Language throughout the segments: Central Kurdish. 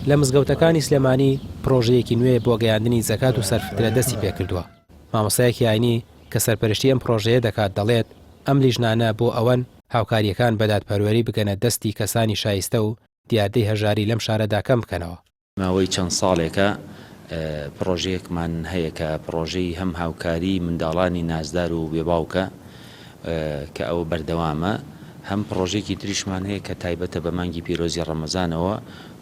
لە مزگەوتەکانی سلێمانی پرۆژەیەکی نوێ بۆ گەیاندنی زەکات و سەرفترە دەستی پێکردووە. مامۆستایەکی ئاینی کە سەرپەرشتی ئەم پرۆژەیە دەکات دەڵێت ئەم لیژنانە بۆ ئەوەن هاوکاریەکان بەدادپەروەری بگەنە دەستی کەسانی شایستە و دیاردەی هەژاری لەم شارەدا کەم بکەنەوە. ماوەی چەند ساڵێکە پرۆژەیەکمان هەیە کە پرۆژەی هەم هاوکاری منداڵانی نازدار و بێباوکە کە ئەو بەردەوامە، هەم پرۆژێکی تریشمان هەیە کە تایبەتە بە مانگی پیرۆزی ڕەمەزانەوە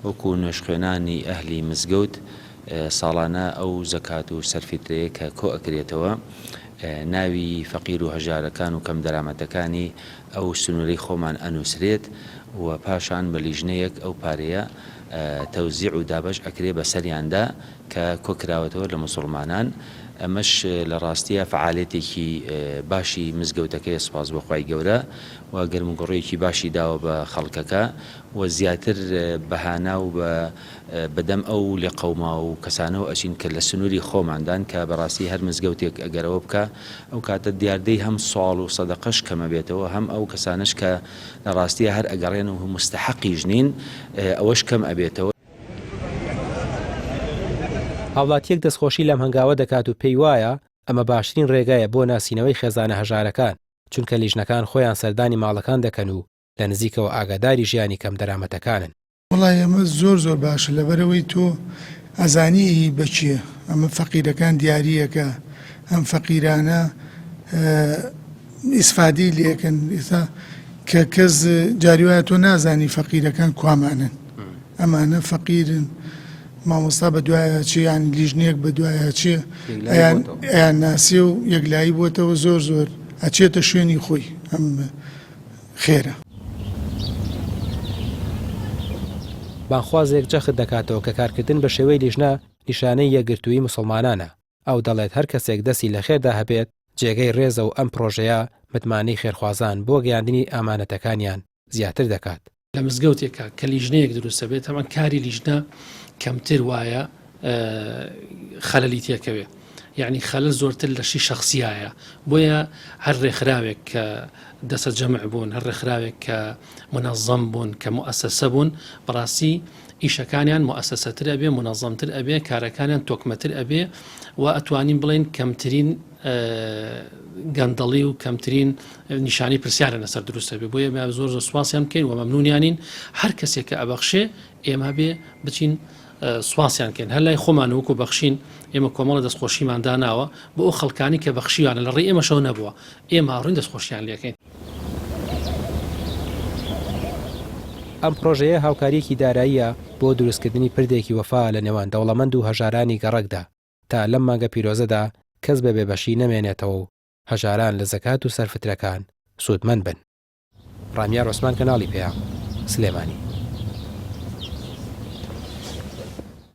وەکو نوێژخوێنانی ئەهلی مزگەوت ساڵانە ئەو زەکات و سەرفیترەیە کە کۆ ئەکرێتەوە ناوی فەقیر و هەژارەکان و کەم دەرامەتەکانی ئەو سنوورەی خۆمان ئەنووسرێت و پاشان بە لیژنەیەک ئەو پارەیە تەوزیع و دابەش ئەکرێ بە سەریاندا کە کۆکراوەتەوە لە موسڵمانان. ئەمەش لە ڕاستیە فعالێتێکی باشی مزگەوتەکەی سپاس بەخوای گەورە و گەرموگەڕێکی باشی داوە بە خەڵکەکە و زیاتر بەهانا و بەدەم ئەو لێ قەوما و کەسانەوە ئەچین کە لە سنووری خۆماندان کە بەڕاستی هەر مزگەوتێک ئەگەرەوە بکە ئەو کاتە دیاردەی هەم ساڵ و سەدەقەش کەمە بێتەوە، هەم ئەو کەسانش کە لە ڕاستیە هەر ئەگەڕێن و مستحەقیش نین ئەوەش کەم ئەبێتەوە. هاوڵاتیەک دەستخۆشی لەم هەنگاوە دەکات و پێی وایە ئەمە باشترین ڕێگایە بۆ ناسینەوەی خێزانە هەژارەکان، چونکە لیژنەکان خۆیان سەردانی ماڵەکان دەکەن و لە نزیکەوە ئاگاداری ژیانی کەم دەرامەتەکانن. وڵای ئەمە زۆر باشە لەبەرەوەی تۆ ئەزانی بەچیە ئەمە فەقیرەکان دیاریەکە ئەم فەقیرانە ئیسفادی لێکن کە کەس جاریوایە تۆ نازانی فەقیرەکان کوامانن، ئەمانە فەقیرن. مامۆستا بە دوایە چی یان لیژنێک بە دوایە چی ئەیان ناسی و یەکلایی بووەتەوە زۆر ئەچێتە شوێنی خۆی. ئەم خێرە. بانخوازێک جەخت دەکاتەوە کە کارکردن بە شێوەی لیژنە نیشانەی یەکگرتووی موسڵمانانە. ئەو دەڵێت هەر کەسێک دەستی لە خێردا هەبێت جێگەی ڕێزە و ئەم پرۆژەیە متمانەی خێرخوازان بۆ گەیاندنی ئامانەتەکانیان زیاتر دەکات. لە مزگەوتێکە کە لیژنەیەک دروستە بێت ئەمە کاری لیژنە کەمتر وایە خەلەلی تێکەوێ، یعنی خەلە زۆرتر لە شی شخصیایە. بۆیە هەر ڕێکخراوێک کە دەسە جەمع بوون، هەر ڕێکخراوێک کە منەظەم بوون، کە مؤسسە بوون، بەڕاستی ئیشەکانیان مؤسسەتر ئەبێ، منەظەمتر ئەبێ، کارەکانیان تۆکمەتر ئەبێ و ئەتوانین بڵێن کەمترین گەندەڵی و کەمترین نیشانی پرسیارە لەسەر دروستە بێ. بۆیە زۆر سواسیان بکەین و مەمنونیانین هەر کەسێک کە ئەبەخشێ ئێمە بێ بچین سواسیان کەین. هەر لای خۆمان وەکو بەخشین ئێمە کۆمەڵە دەستخۆشیمان داناوە بۆ ئەو خەڵکانی کە بەخشیوانە لە ڕێی ئێمەشەوە نەبووە، ئێمە هاوڕێن دەستخۆشیان لێکەین. ئەم پرۆژەیە هاوکاریەکی داراییە بۆ دروستکردنی پردێکی وەفا لە نێوان دەوڵەمەند و هەژارانی گەڕەکدا تا لەم مانگە پیرۆزەدا کەس بە بێبەشی نەمێنێتەوە و هەژاران لە زەکات و سەرفترەکان سوودمەند بن. ڕامیار عوسمان، کەناڵی پێیام، سلێمانی.